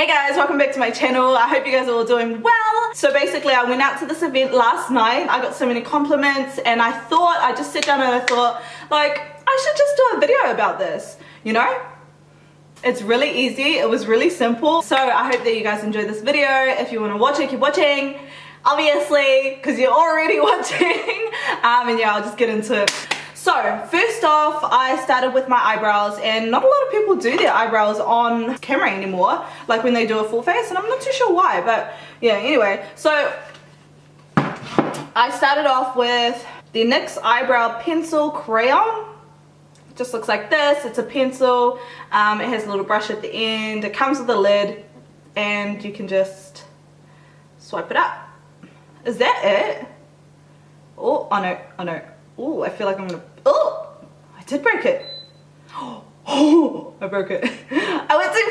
Hey guys, welcome back to my channel. I hope you guys are all doing well. So basically I went out to this event last night. I got so many compliments and I just sat down and I thought, like, I should just do a video about this, you know? It's really easy, it was really simple. So I hope that you guys enjoyed this video. If you want to watch it, keep watching, obviously, because you're already watching. And yeah, I'll just get into it. So first off, I started with my eyebrows, and not a lot of people do their eyebrows on camera anymore, like when they do a full face, and I'm not too sure why, but yeah, anyway. So I started off with the NYX eyebrow pencil crayon. It just looks like this. It's a pencil, it has a little brush at the end, it comes with a lid, and you can just swipe it up. Is that it? Oh no, oh no. Oh, I feel like I'm gonna, oh, I did break it. Oh, I broke it. I went too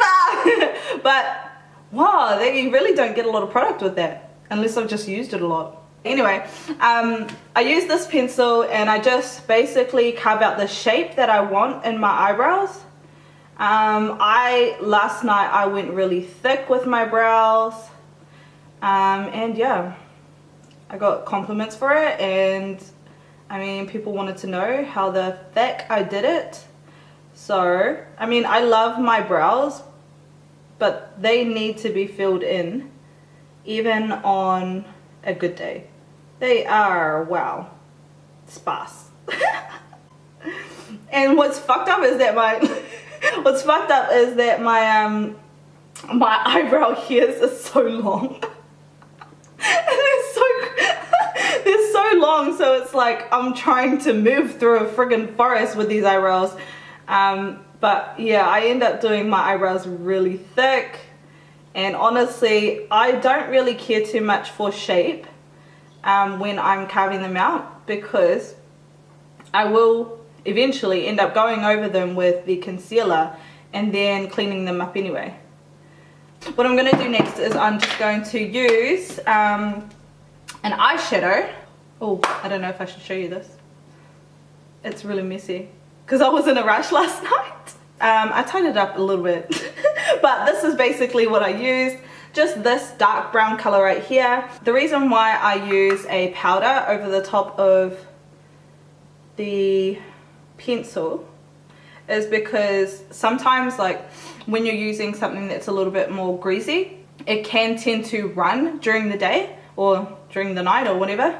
far. But wow, you really don't get a lot of product with that unless I've just used it a lot. Anyway, I use this pencil and I just basically carve out the shape that I want in my eyebrows. Last night I went really thick with my brows, and yeah, I got compliments for it, and I mean, people wanted to know how the thick I did it. So, I mean, I love my brows, but they need to be filled in, even on a good day. They are, wow, sparse. And what's fucked up is that my my eyebrow hairs are so long. They're so long, so it's like I'm trying to move through a friggin' forest with these eyebrows. But yeah, I end up doing my eyebrows really thick, and honestly I don't really care too much for shape when I'm carving them out, because I will eventually end up going over them with the concealer and then cleaning them up anyway. What I'm going to do next is I'm just going to use an eyeshadow. Oh, I don't know if I should show you this. It's really messy because I was in a rush last night. I tied it up a little bit. But this is basically what I used. Just this dark brown color right here. The reason why I use a powder over the top of the pencil is because sometimes, like, when you're using something that's a little bit more greasy, it can tend to run during the day or during the night or whatever.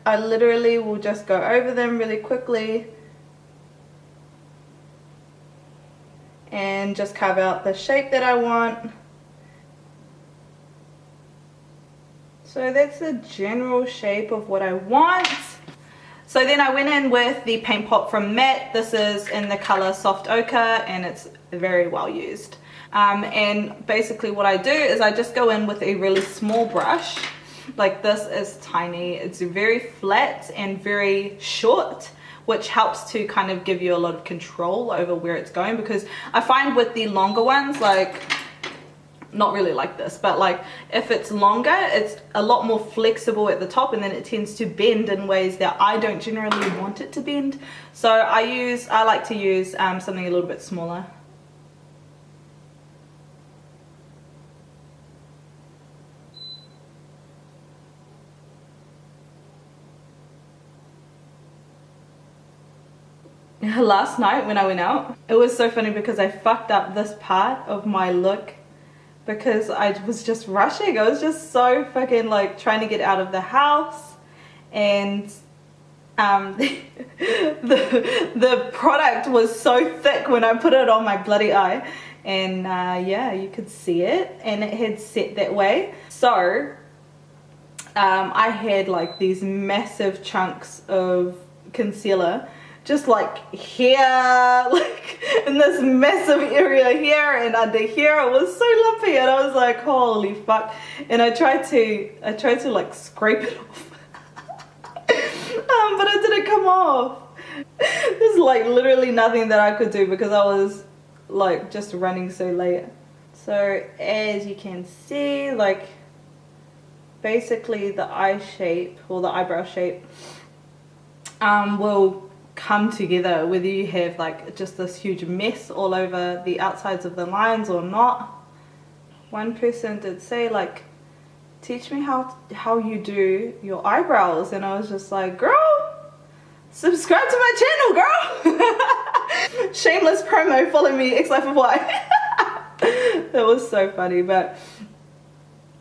I literally will just go over them really quickly and just carve out the shape that I want. So that's the general shape of what I want. So then I went in with the paint pot from Matte. This is in the color Soft Ochre, and it's very well used. And basically what I do is I just go in with a really small brush. Like, this is tiny. It's very flat and very short, which helps to kind of give you a lot of control over where it's going, because I find with the longer ones, like, not really like this, but like if it's longer, it's a lot more flexible at the top, and then it tends to bend in ways that I don't generally want it to bend. So I like to use something a little bit smaller. Last night when I went out, it was so funny because I fucked up this part of my look because I was just rushing. I was just so fucking like trying to get out of the house, and the product was so thick when I put it on my bloody eye, and yeah, you could see it, and it had set that way. So I had like these massive chunks of concealer just like here, like in this massive area here and under here. It was so lumpy, and I was like, holy fuck. And I tried to like scrape it off. But it didn't come off. There's like literally nothing that I could do because I was like just running so late. So as you can see, like basically the eye shape or the eyebrow shape will come together, whether you have like just this huge mess all over the outsides of the lines or not. One person did say like, teach me how you do your eyebrows, and I was just like, girl, subscribe to my channel, girl. Shameless promo, follow me, X-Life of Y. That was so funny. But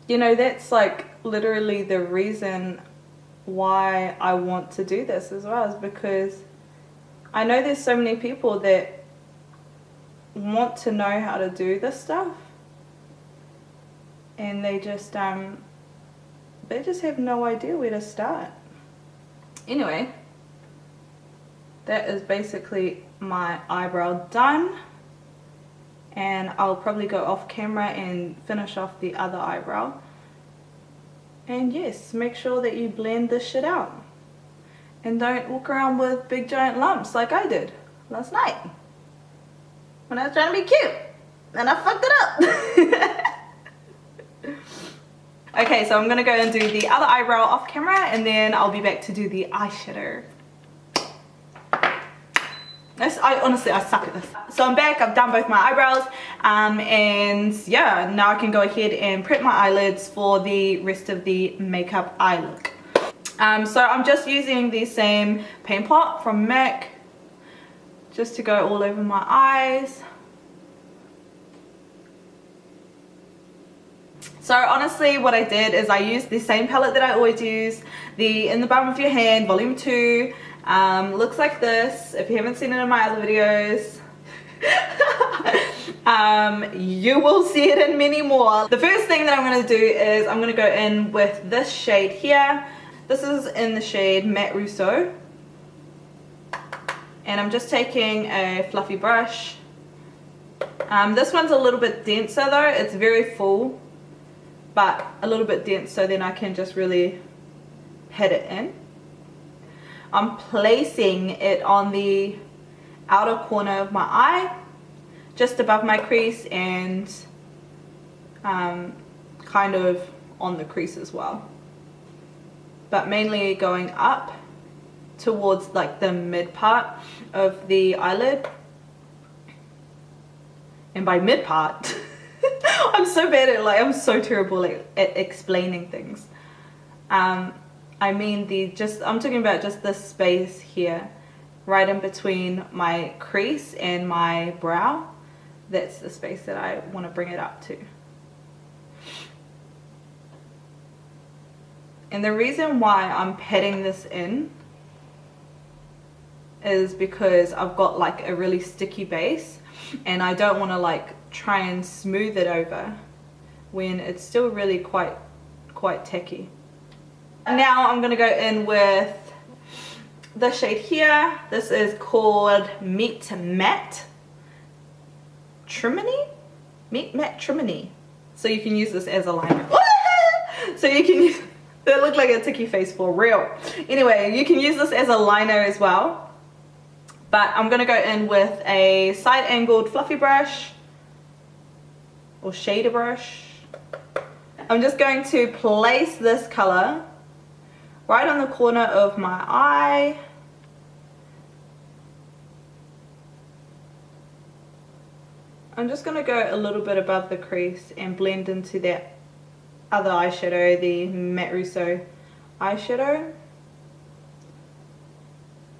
you know, that's like literally the reason why I want to do this as well, is because I know there's so many people that want to know how to do this stuff, and they just have no idea where to start. Anyway, that is basically my eyebrow done, and I'll probably go off camera and finish off the other eyebrow. And yes, make sure that you blend this shit out and don't walk around with big giant lumps like I did last night when I was trying to be cute and I fucked it up. Okay, so I'm gonna go and do the other eyebrow off camera, and then I'll be back to do the eyeshadow. Honestly, I suck at this. So I'm back, I've done both my eyebrows, and yeah, now I can go ahead and prep my eyelids for the rest of the makeup eye look. So I'm just using the same paint pot from MAC just to go all over my eyes. So honestly, what I did is I used the same palette that I always use, the In the Palm of Your Hand Volume 2. Looks like this. If you haven't seen it in my other videos, you will see it in many more. The first thing that I'm going to do is I'm going to go in with this shade here. This is in the shade Matte Russo, and I'm just taking a fluffy brush. This one's a little bit denser though. It's very full, but a little bit dense, so then I can just really hit it in. I'm placing it on the outer corner of my eye, just above my crease, and kind of on the crease as well, but mainly going up towards like the mid part of the eyelid. And by mid part, I'm so bad at I'm so terrible at explaining things. I mean I'm talking about just this space here, right in between my crease and my brow. That's the space that I want to bring it up to. And the reason why I'm patting this in is because I've got like a really sticky base, and I don't want to like try and smooth it over when it's still really quite tacky. Now I'm going to go in with the shade here. This is called Meet Matte Trimony. Meet Matte Trimony. So you can use this as a liner. So you can use, that looked like a ticky face for real. Anyway, you can use this as a liner as well. But I'm going to go in with a side angled fluffy brush or shader brush. I'm just going to place this color right on the corner of my eye. I'm just going to go a little bit above the crease and blend into that other eyeshadow, the Matte Russo eyeshadow.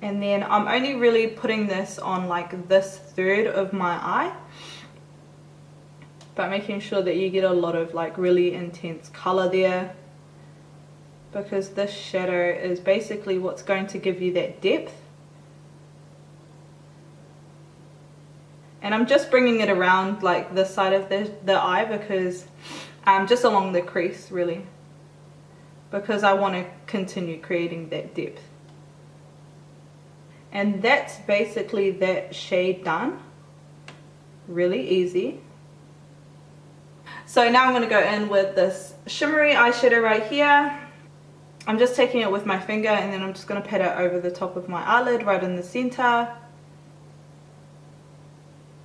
And then I'm only really putting this on like this third of my eye, but making sure that you get a lot of like really intense color there, because this shadow is basically what's going to give you that depth. And I'm just bringing it around like this side of the eye, because just along the crease really, because I want to continue creating that depth. And that's basically that shade done. Really easy. So now I'm going to go in with this shimmery eyeshadow right here. I'm just taking it with my finger, and then I'm just going to pat it over the top of my eyelid right in the center.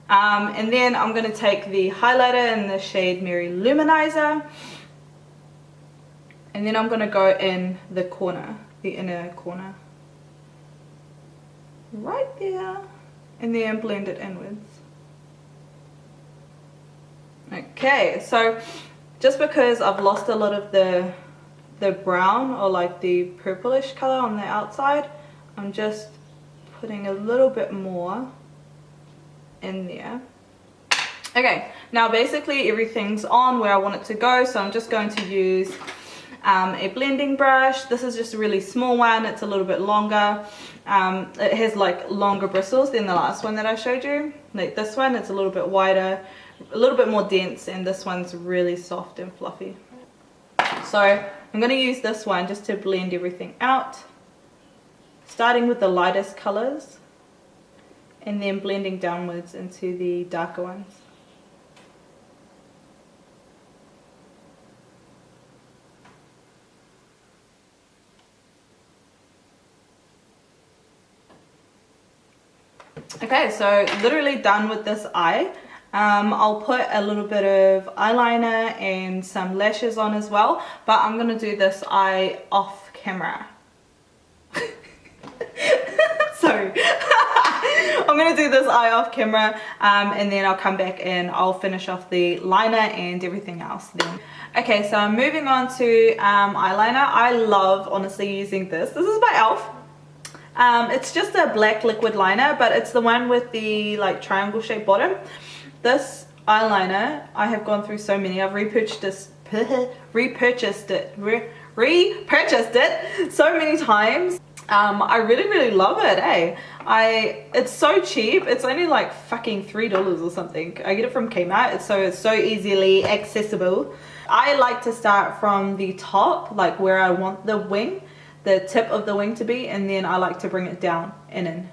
And then I'm going to take the highlighter in the shade Merry Loumanizer, and then I'm going to go in the corner, the inner corner. right there, and then blend it inwards. Okay, so just because I've lost a lot of the brown or like the purplish color on the outside, I'm just putting a little bit more in there. Okay, now basically everything's on where I want it to go, so I'm just going to use a blending brush. This is just a really small one. It's a little bit longer. It has like longer bristles than the last one that I showed you. Like this one, it's a little bit wider, a little bit more dense, and this one's really soft and fluffy. So I'm going to use this one just to blend everything out, starting with the lightest colors and then blending downwards into the darker ones. Okay, so literally done with this eye. I'll put a little bit of eyeliner and some lashes on as well, but I'm gonna do this eye off camera. Sorry. I'm gonna do this eye off camera, and then I'll come back and I'll finish off the liner and everything else then. Okay, so I'm moving on to eyeliner. I love honestly using this. This is by e.l.f. It's just a black liquid liner, but it's the one with the like triangle shaped bottom. This eyeliner, I have gone through so many. I've repurchased it so many times. I really love it, eh? It's so cheap. It's only like fucking $3 or something. I get it from Kmart. It's so easily accessible. I like to start from the top, like where I want the wing, the tip of the wing to be, and then I like to bring it down and in.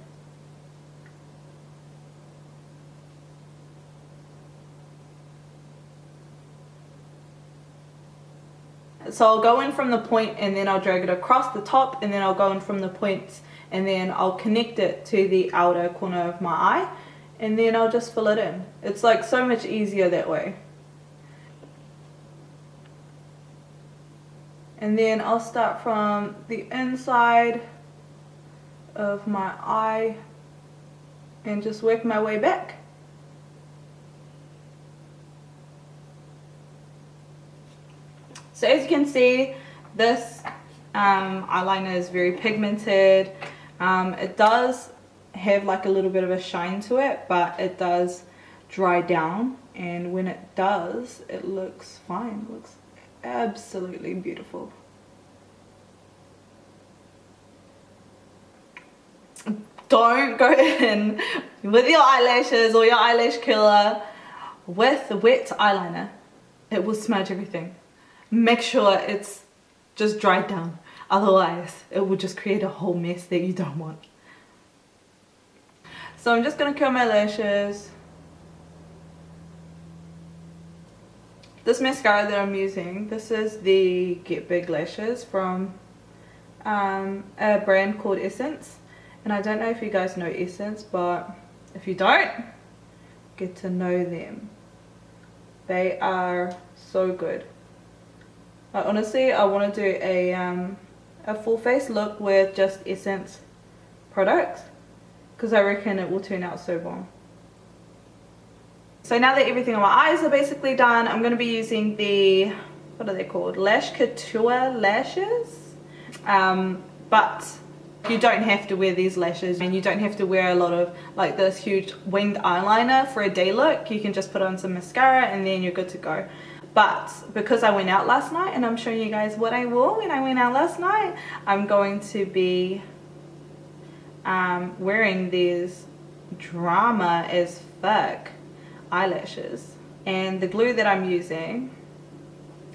So I'll go in from the point and then I'll drag it across the top, and then I'll go in from the points and then I'll connect it to the outer corner of my eye, and then I'll just fill it in. It's like so much easier that way. And then I'll start from the inside of my eye and just work my way back. So as you can see, this eyeliner is very pigmented. It does have like a little bit of a shine to it, but it does dry down, and when it does, it looks fine. It looks absolutely beautiful. Don't go in with your eyelashes or your eyelash curler with wet eyeliner. It will smudge everything. Make sure it's just dried down, otherwise it will just create a whole mess that you don't want. So I'm just going to curl my lashes. This mascara that I'm using, this is the Get Big Lashes from a brand called Essence. And I don't know if you guys know Essence, but if you don't, get to know them. They are so good. Honestly, I want to do a full face look with just Essence products, because I reckon it will turn out so bomb. So now that everything on my eyes are basically done, I'm going to be using the, what are they called? Lash Couture lashes. But you don't have to wear these lashes, and you don't have to wear a lot of like this huge winged eyeliner for a day look. You can just put on some mascara and then you're good to go. But because I went out last night, and I'm showing you guys what I wore when I went out last night, I'm going to be wearing these drama as fuck eyelashes. And the glue that I'm using,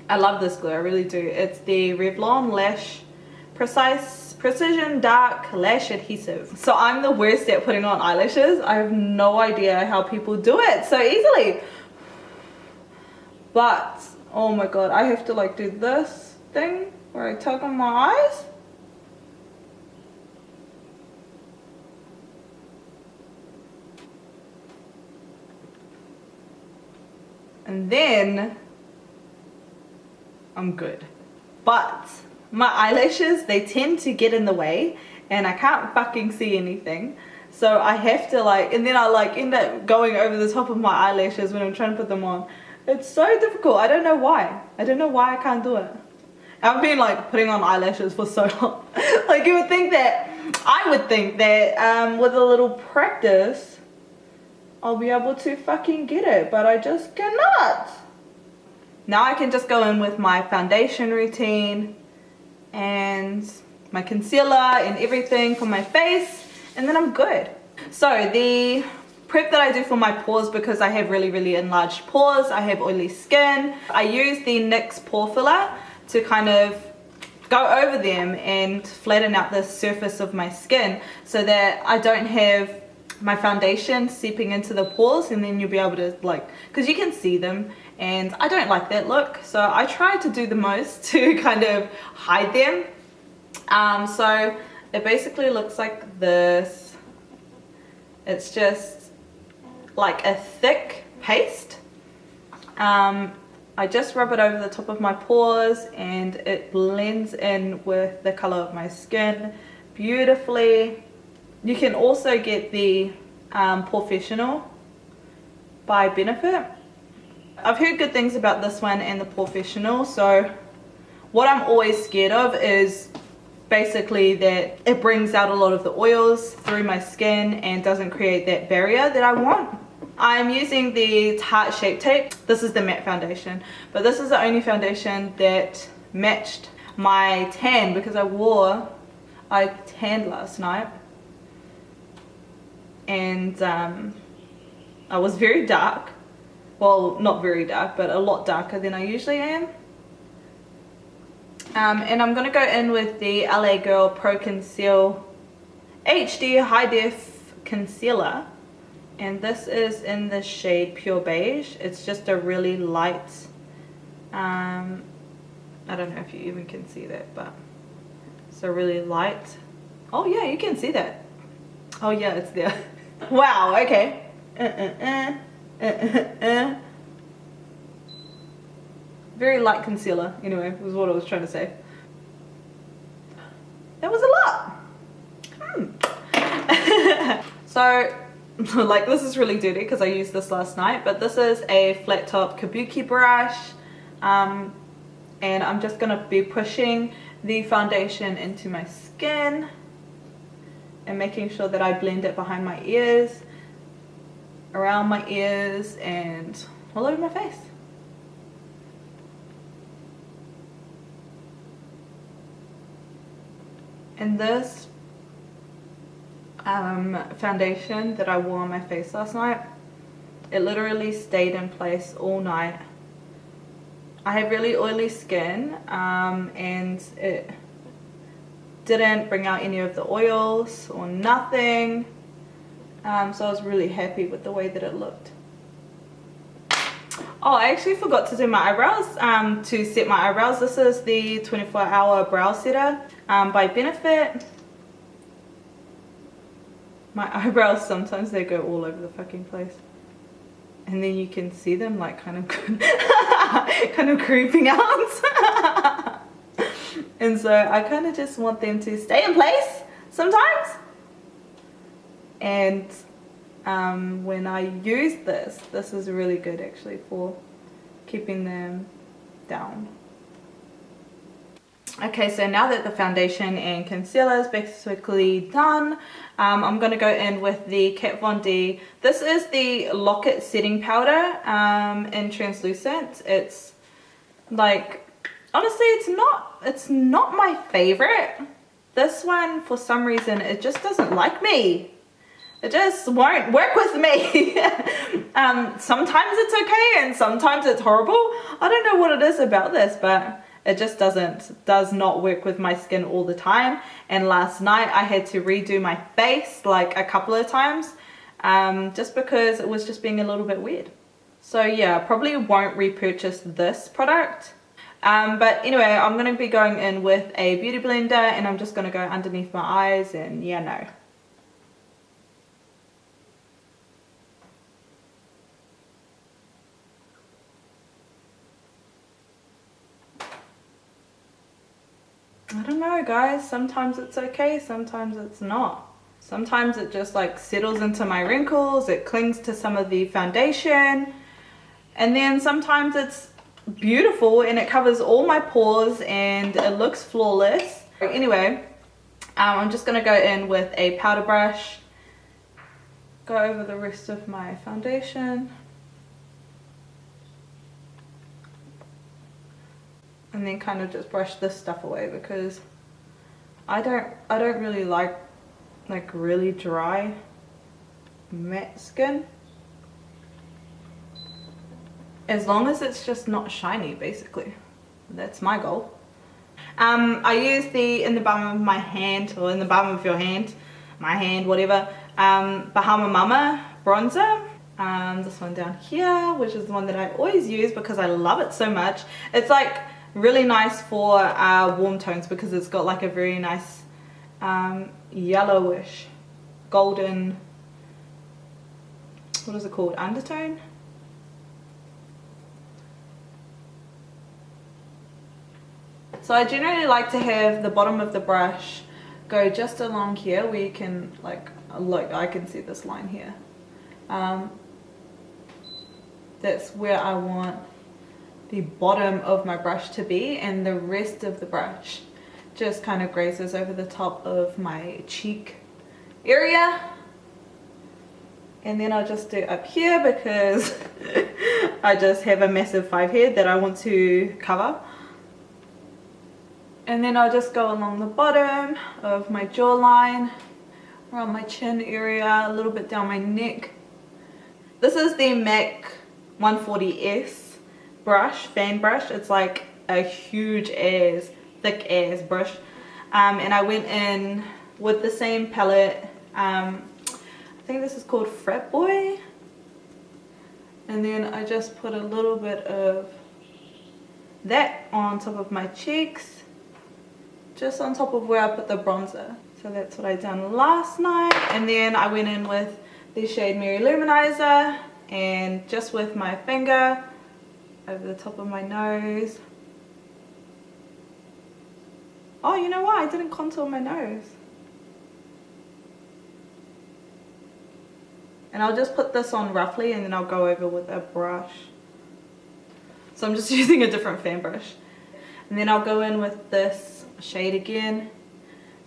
I love this glue, I really do. It's the Revlon Lash Precision Dark Lash Adhesive. So I'm the worst at putting on eyelashes. I have no idea how people do it so easily. But oh my god, I have to like do this thing where I tug on my eyes. And then I'm good. But my eyelashes, they tend to get in the way and I can't fucking see anything. So I have to like, and then I like end up going over the top of my eyelashes when I'm trying to put them on. It's so difficult. I don't know why. I don't know why I can't do it. I've been like putting on eyelashes for so long. Like I would think that with a little practice I'll be able to fucking get it, but I just cannot. Now I can just go in with my foundation routine and my concealer and everything for my face, and then I'm good. So the prep that I do for my pores, because I have really enlarged pores, I have oily skin, I use the NYX pore filler to kind of go over them and flatten out the surface of my skin so that I don't have my foundation seeping into the pores, and then you'll be able to like, because you can see them, and I don't like that look, so I try to do the most to kind of hide them. So it basically looks like this. It's just like a thick paste. I just rub it over the top of my pores and it blends in with the color of my skin beautifully. You can also get the Professional by Benefit. I've heard good things about this one and the Professional, so what I'm always scared of is basically that it brings out a lot of the oils through my skin and doesn't create that barrier that I want. I'm using the Tarte Shape Tape. This is the matte foundation, but this is the only foundation that matched my tan, because I tanned last night and I was very dark. Well, not very dark, but a lot darker than I usually am. And I'm going to go in with the LA Girl Pro Conceal HD High Def Concealer. And this is in the shade Pure Beige. It's just a really light, I don't know if you even can see that, but it's a really light. Oh yeah, you can see that. Oh yeah, it's there. Wow, okay. Very light concealer, anyway, was what I was trying to say. That was a lot. So, like, this is really dirty because I used this last night, but this is a flat top kabuki brush, and I'm just gonna be pushing the foundation into my skin and making sure that I blend it behind my ears, around my ears, and all over my face. And this foundation that I wore on my face last night, it literally stayed in place all night. I have really oily skin, and it didn't bring out any of the oils or nothing, so I was really happy with the way that it looked. Oh, I actually forgot to do my eyebrows, to set my eyebrows. This is the 24-hour brow setter by Benefit. My eyebrows, sometimes they go all over the fucking place, and then you can see them like kind of kind of creeping out. And so I kind of just want them to stay in place sometimes. And when I use this is really good actually for keeping them down. Okay, so now that the foundation and concealer is basically done, I'm going to go in with the Kat Von D. This is the Lock-It Setting Powder in translucent. It's like, honestly, it's not my favorite. This one, for some reason, it just doesn't like me. It just won't work with me. Sometimes it's okay and sometimes it's horrible. I don't know what it is about this, but it just does not work with my skin all the time. And last night I had to redo my face like a couple of times, just because it was just being a little bit weird. So yeah, probably won't repurchase this product. But anyway, I'm going to be going in with a beauty blender, and I'm just going to go underneath my eyes, and yeah, no. I don't know, guys, sometimes it's okay, sometimes it's not. Sometimes it just like settles into my wrinkles, it clings to some of the foundation, and then sometimes it's beautiful and it covers all my pores and it looks flawless. Anyway, I'm just gonna go in with a powder brush, go over the rest of my foundation, and then kind of just brush this stuff away because I don't really like really dry matte skin, as long as it's just not shiny. Basically, that's my goal. I use in the bottom of my hand, or in the bottom of your hand, my hand, whatever, Bahama Mama bronzer. This one down here, which is the one that I always use because I love it so much. It's like really nice for warm tones because it's got like a very nice yellowish golden, what is it called, undertone. So I generally like to have the bottom of the brush go just along here where you can like look, I can see this line here. That's where I want the bottom of my brush to be, and the rest of the brush just kind of grazes over the top of my cheek area. And then I'll just do up here because I just have a massive 5 head that I want to cover. And then I'll just go along the bottom of my jawline, around my chin area, a little bit down my neck. This is the MAC 140S brush, fan brush. It's like a huge ass, thick ass brush. And I went in with the same palette. I think this is called Frat Boy. And then I just put a little bit of that on top of my cheeks, just on top of where I put the bronzer. So that's what I done last night. And then I went in with the shade Mary Loumanizer, and just with my finger over the top of my nose. Oh, you know what? I didn't contour my nose. And I'll just put this on roughly, and then I'll go over with a brush. So I'm just using a different fan brush. And then I'll go in with this shade again,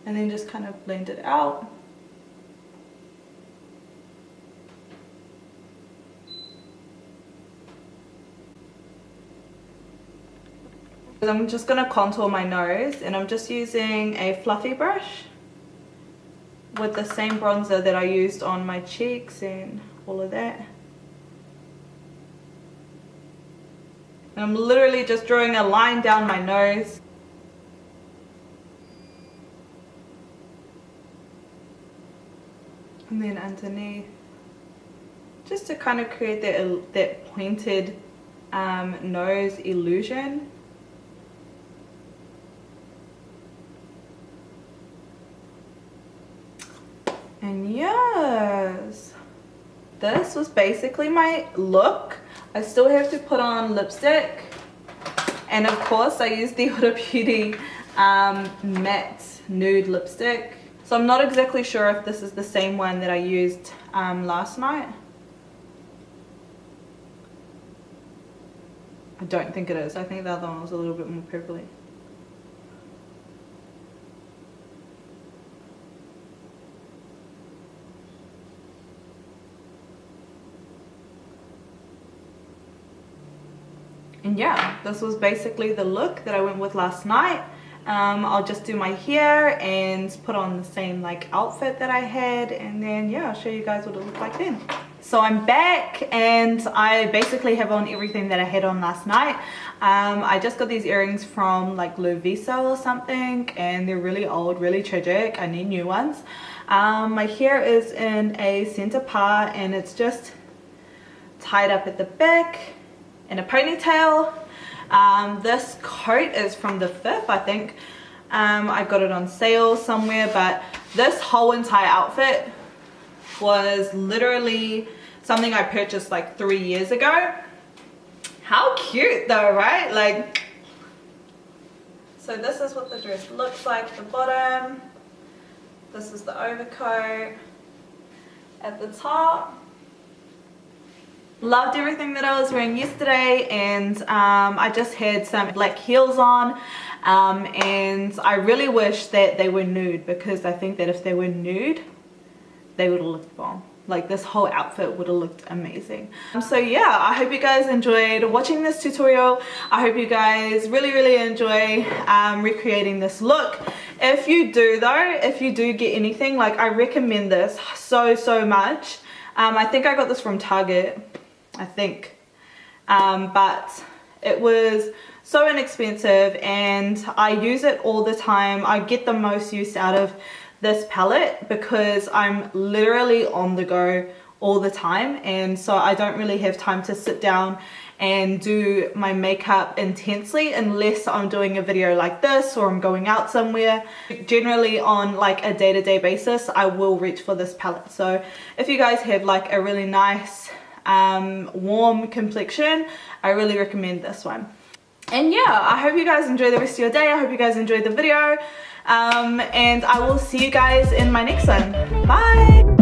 and then just kind of blend it out. I'm just going to contour my nose, and I'm just using a fluffy brush with the same bronzer that I used on my cheeks and all of that. And I'm literally just drawing a line down my nose. And then underneath, just to kind of create that pointed nose illusion. And yes, this was basically my look. I still have to put on lipstick, and of course I used the Huda Beauty matte nude lipstick. So I'm not exactly sure if this is the same one that I used last night. I don't think it is. I think the other one was a little bit more purpley. And yeah, this was basically the look that I went with last night. I'll just do my hair and put on the same like outfit that I had, and then yeah, I'll show you guys what it looked like then. So I'm back, and I basically have on everything that I had on last night. I just got these earrings from like Russo or something, and they're really old, really tragic. I need new ones. My hair is in a center part, and it's just tied up at the back in a ponytail. This coat is from the 5th, I think. I got it on sale somewhere, but this whole entire outfit was literally something I purchased like 3 years ago. How cute though, right? Like, so this is what the dress looks like at the bottom. This is the overcoat at the top. Loved everything that I was wearing yesterday, and I just had some black heels on, and I really wish that they were nude, because I think that if they were nude they would have looked bomb. Like, this whole outfit would have looked amazing. So yeah, I hope you guys enjoyed watching this tutorial. I hope you guys really enjoy recreating this look. If you do though, if you do get anything, like, I recommend this so much. I think I got this from Target, I think, but it was so inexpensive and I use it all the time. I get the most use out of this palette because I'm literally on the go all the time, and so I don't really have time to sit down and do my makeup intensely unless I'm doing a video like this or I'm going out somewhere. Generally on like a day-to-day basis I will reach for this palette. So if you guys have like a really nice warm complexion, I really recommend this one. And yeah, I hope you guys enjoy the rest of your day. I hope you guys enjoyed the video, and I will see you guys in my next one. Bye.